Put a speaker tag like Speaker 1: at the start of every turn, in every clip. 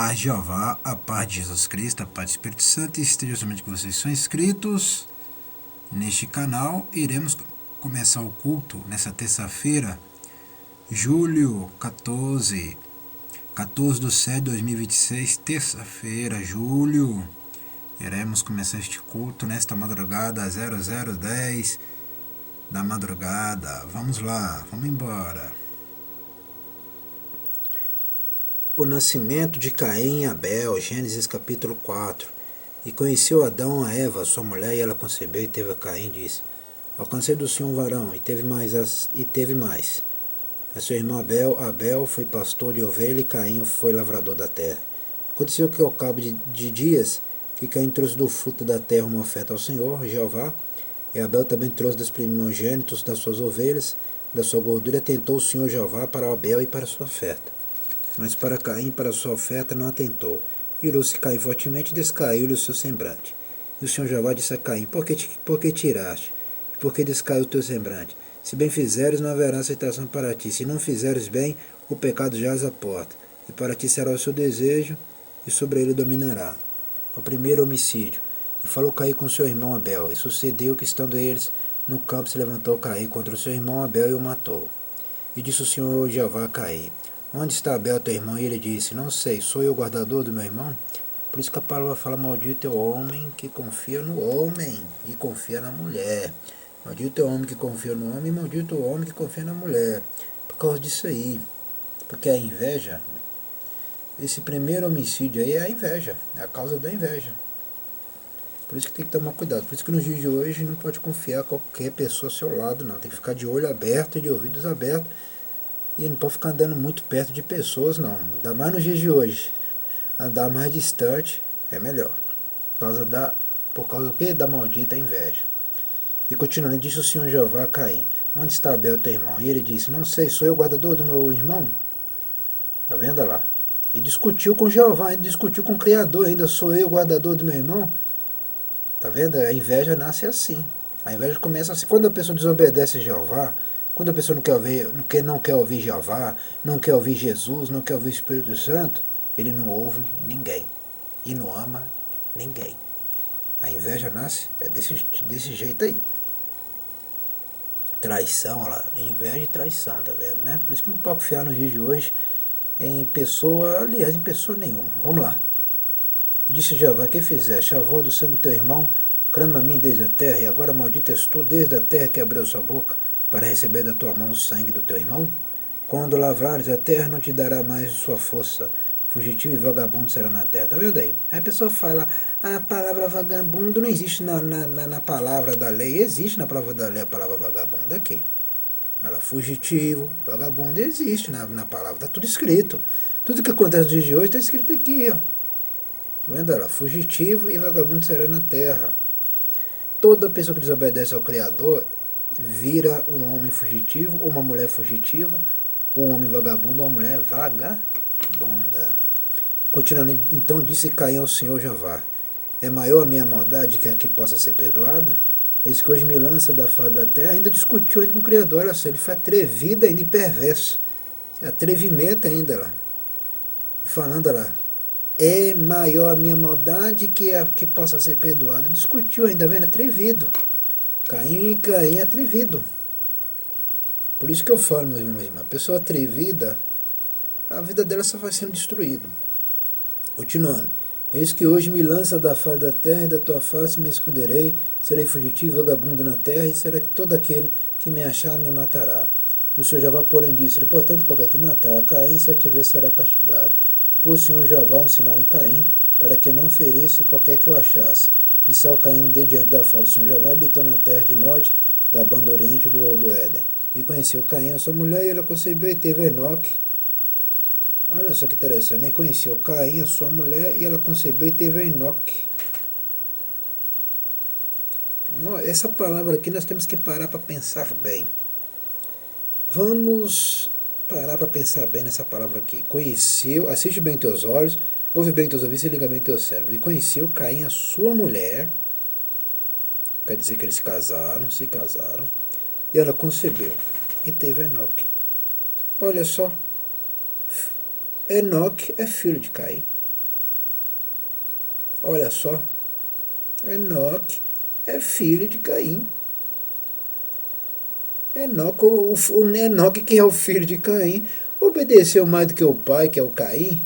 Speaker 1: paz de Jeová, a paz de Jesus Cristo, a paz do Espírito Santo esteja somente com vocês. São inscritos neste canal. Iremos começar o culto nessa terça-feira, julho 14 de 7 de 2026, terça-feira, julho. Iremos começar este culto nesta madrugada, 0010 da madrugada. Vamos lá, vamos embora. O nascimento de Caim e Abel, Gênesis capítulo 4. E conheceu Adão a Eva, sua mulher, e ela concebeu e teve a Caim, disse: alcancei do Senhor um varão, e teve mais. A seu irmão Abel foi pastor de ovelha, e Caim foi lavrador da terra. Aconteceu que ao cabo de dias, que Caim trouxe do fruto da terra uma oferta ao Senhor, Jeová, e Abel também trouxe dos primogênitos das suas ovelhas, da sua gordura, tentou o Senhor Jeová para Abel e para a sua oferta. Mas para Caim, para a sua oferta, não atentou. Irou-se Caim fortemente e descaiu-lhe o seu semblante. E o Senhor Jeová disse a Caim: por que tiraste? E por que descaiu o teu semblante? Se bem fizeres, não haverá aceitação para ti. Se não fizeres bem, o pecado jaz à porta. E para ti será o seu desejo, e sobre ele dominará. O primeiro homicídio. E falou Caim com seu irmão Abel. E sucedeu que, estando eles no campo, se levantou Caim contra o seu irmão Abel e o matou. E disse o Senhor Jeová a Caim: onde está Abel, teu irmão? E ele disse: não sei, sou eu o guardador do meu irmão? Por isso que a palavra fala: maldito é o homem que confia no homem e confia na mulher. Maldito é o homem que confia no homem e maldito o homem que confia na mulher. Por causa disso aí. Porque a inveja, esse primeiro homicídio aí é a inveja, é a causa da inveja. Por isso que tem que tomar cuidado. Por isso que nos dias de hoje não pode confiar a qualquer pessoa ao seu lado, não. Tem que ficar de olho aberto e de ouvidos abertos. E não pode ficar andando muito perto de pessoas, não. Ainda mais nos dias de hoje. Andar mais distante é melhor. Por causa do que? Da maldita inveja. E continuando, disse o Senhor Jeová a Caim: onde está Abel, teu irmão? E ele disse: não sei, sou eu o guardador do meu irmão? Está vendo lá? E discutiu com Jeová, ainda discutiu com o Criador, ainda sou eu o guardador do meu irmão? Está vendo? A inveja nasce assim. A inveja começa assim. Quando a pessoa desobedece a Jeová, quando a pessoa não quer ouvir Jeová, não quer ouvir Jesus, não quer ouvir o Espírito Santo, ele não ouve ninguém e não ama ninguém. A inveja nasce desse jeito aí. Traição, olha lá, inveja e traição, tá vendo, né? Por isso que não pode confiar nos dias de hoje em pessoa, aliás, em pessoa nenhuma. Vamos lá. Disse Jeová: que fizeste? A voz do sangue do teu irmão clama a mim desde a terra, e agora maldito és tu desde a terra que abriu sua boca para receber da tua mão o sangue do teu irmão? Quando lavrares a terra, não te dará mais sua força. Fugitivo e vagabundo será na terra. Tá vendo aí? Aí a pessoa fala: a palavra vagabundo não existe na palavra da lei. Existe na palavra da lei a palavra vagabundo aqui. Ela, fugitivo, vagabundo, existe na palavra. Está tudo escrito. Tudo que acontece nos dias de hoje está escrito aqui, ó. Tá vendo ela? Fugitivo e vagabundo será na terra. Toda pessoa que desobedece ao Criador vira um homem fugitivo, ou uma mulher fugitiva, ou um homem vagabundo, ou uma mulher vagabunda. Continuando, então disse Caim ao Senhor Jeová: é maior a minha maldade que a que possa ser perdoada? Eis que hoje me lança da face da terra. Ainda discutiu ainda com o Criador, olha só, ele foi atrevido ainda e perverso. Atrevimento ainda lá. Falando lá: é maior a minha maldade que a que possa ser perdoada. Discutiu ainda, vendo? Atrevido. Caim é atrevido. Por isso que eu falo, meus irmãos, a pessoa atrevida, a vida dela só vai sendo destruída. Continuando. Eis que hoje me lança da face da terra, e da tua face me esconderei, serei fugitivo, vagabundo na terra, e será que todo aquele que me achar me matará. E o Senhor Jeová, porém, disse-lhe: portanto, qualquer que matar a Caim, se a tiver, será castigado. E pôs o Senhor Jeová um sinal em Caim, para que não ferisse qualquer que o achasse. E saiu Caim de diante da face do Senhor Jeová, habitou na terra de Nod, da banda oriente do Éden. E conheceu Caim a sua mulher, e ela concebeu e teve Enoque. Olha só que interessante, né? Conheceu Caim a sua mulher, e ela concebeu e teve Enoque. Essa palavra aqui nós temos que parar para pensar bem. Vamos parar para pensar bem nessa palavra aqui. Conheceu, assiste bem teus olhos, ouve bem teus ouvidos e liga bem teu cérebro. E conheceu Caim a sua mulher, quer dizer que eles se casaram, e ela concebeu e teve Enoque. Olha só, Enoque é filho de Caim. Olha só, Enoque é filho de Caim. Enoque, o Enoque, que é o filho de Caim, obedeceu mais do que o pai, que é o Caim.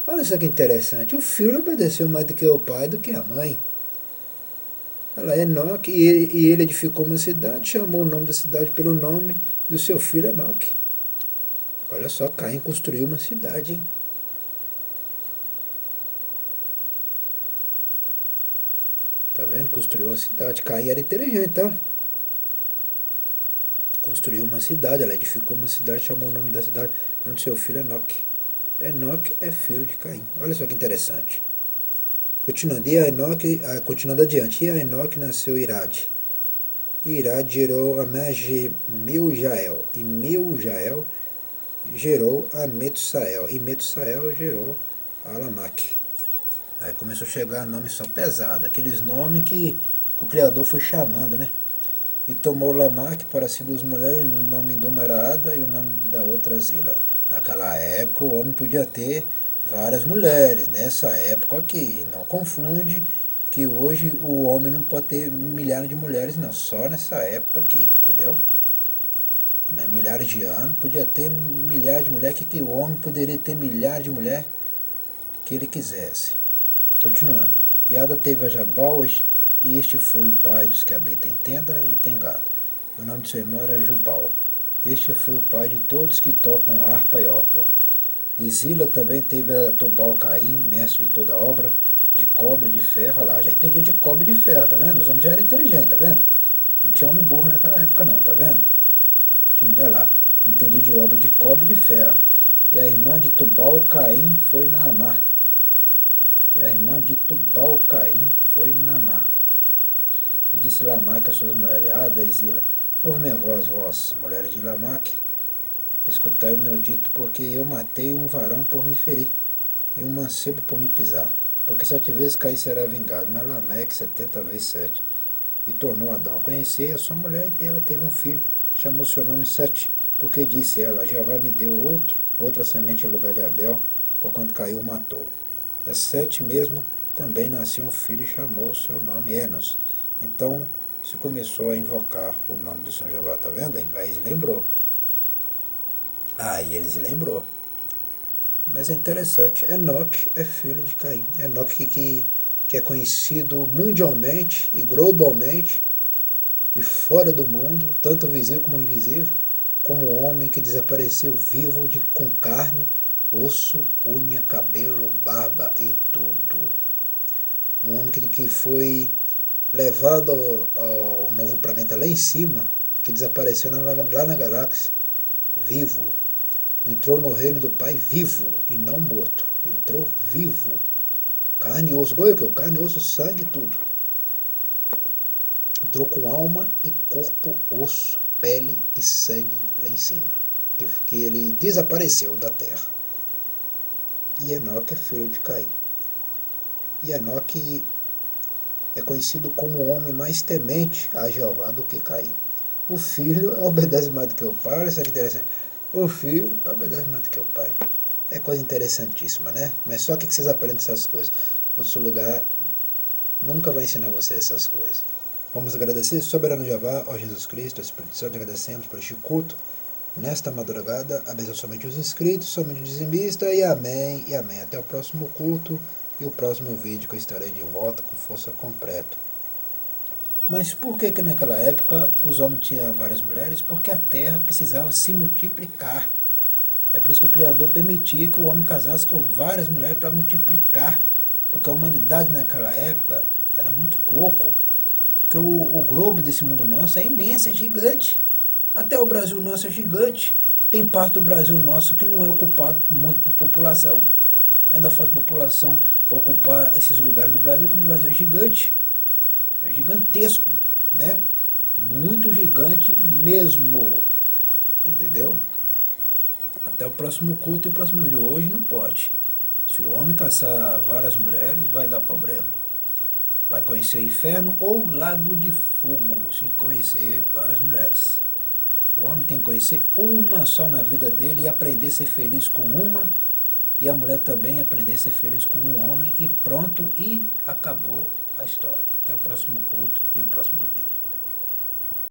Speaker 1: Olha só que interessante, o filho obedeceu mais do que o pai, do que a mãe. Olha lá, Enoque, e ele edificou uma cidade, chamou o nome da cidade pelo nome do seu filho Enoque. Olha só, Caim construiu uma cidade, hein? Tá vendo? Construiu uma cidade. Caim era inteligente, tá? Construiu uma cidade, ela edificou uma cidade, chamou o nome da cidade pelo seu filho Enoque. Enoque é filho de Caim. Olha só que interessante. Continuando, continuando adiante, e a Enoque nasceu Irade. E Irade gerou a Meujael. E Meujael gerou a Metusael. E Metusael gerou a Lamaque. Aí começou a chegar nome só pesado, aqueles nomes que o Criador foi chamando, né? E tomou Lamaque para si duas mulheres, o nome de uma era Ada e o nome da outra Zila. Naquela época o homem podia ter várias mulheres, nessa época aqui, não confunde que hoje o homem não pode ter milhares de mulheres, não, só nessa época aqui, entendeu? Né? Milhares de anos, podia ter milhares de mulheres, que o homem poderia ter milhares de mulheres que ele quisesse. Continuando. E Ada teve a Jabal, e este foi o pai dos que habitam em tenda e tem gado. O nome de seu irmão era Jubal. Este foi o pai de todos que tocam harpa e órgão. E Zila também teve a Tubal Caim, mestre de toda obra, de cobre e de ferro. Olha lá, já entendi de cobre e de ferro, tá vendo? Os homens já eram inteligentes, tá vendo? Não tinha homem burro naquela época não, tá vendo? Olha lá, entendi de obra de cobre e de ferro. E a irmã de Tubal Caim foi Naamá. E a irmã de Tubal Caim foi Naamá. E disse Lamaque às suas mulheres: Ada e Zila, ouve minha voz, vós, mulheres de Lamaque, escutai o meu dito, porque eu matei um varão por me ferir, e um mancebo por me pisar. Porque 7 vezes Caim será vingado, mas Lameque 70 vezes 7. E tornou Adão a conhecer a sua mulher, e ela teve um filho, chamou seu nome Sete, porque disse ela: Jeová me deu outra semente em lugar de Abel, porquanto Caim o matou. E a Sete mesmo também nasceu um filho e chamou seu nome Enos. Então se começou a invocar o nome do Senhor Jeová, tá vendo? Aí eles lembrou. Aí eles lembrou. Mas é interessante, Enoque é filho de Caim. Enoque que é conhecido mundialmente e globalmente e fora do mundo, tanto visível como invisível, como um homem que desapareceu vivo com carne, osso, unha, cabelo, barba e tudo. Um homem que foi levado ao novo planeta lá em cima, que desapareceu lá na galáxia, vivo. Entrou no reino do Pai vivo e não morto. Entrou vivo. Carne e osso, carne, osso, sangue, tudo. Entrou com alma e corpo, osso, pele e sangue lá em cima. Que ele desapareceu da terra. E Enoque é filho de Caim. E Enoque é conhecido como o homem mais temente a Jeová do que Caim. O filho obedece mais do que o pai. Olha só que interessante. O filho obedece mais do que o pai. É coisa interessantíssima, né? Mas só que vocês aprendem essas coisas. Outro lugar nunca vai ensinar você essas coisas. Vamos agradecer, soberano Jeová, ó Jesus Cristo, ó Espírito Santo, agradecemos por este culto. Nesta madrugada, abençoe somente os inscritos, somente o dizimista, e amém, e amém. Até o próximo culto e o próximo vídeo que eu estarei de volta com força completa. Mas por que naquela época os homens tinham várias mulheres? Porque a terra precisava se multiplicar. É por isso que o Criador permitia que o homem casasse com várias mulheres para multiplicar. Porque a humanidade naquela época era muito pouco. Porque o globo desse mundo nosso é imenso, é gigante. Até o Brasil nosso é gigante. Tem parte do Brasil nosso que não é ocupado muito por população. Ainda falta população para ocupar esses lugares do Brasil, como o Brasil é gigante. É gigantesco, né? Muito gigante mesmo. Entendeu? Até o próximo culto e o próximo vídeo. Hoje não pode. Se o homem caçar várias mulheres, vai dar problema. Vai conhecer o inferno ou lago de fogo, se conhecer várias mulheres. O homem tem que conhecer uma só na vida dele e aprender a ser feliz com uma e a mulher também aprender a ser feliz com um homem, e pronto, e acabou a história. Até o próximo culto e o próximo vídeo.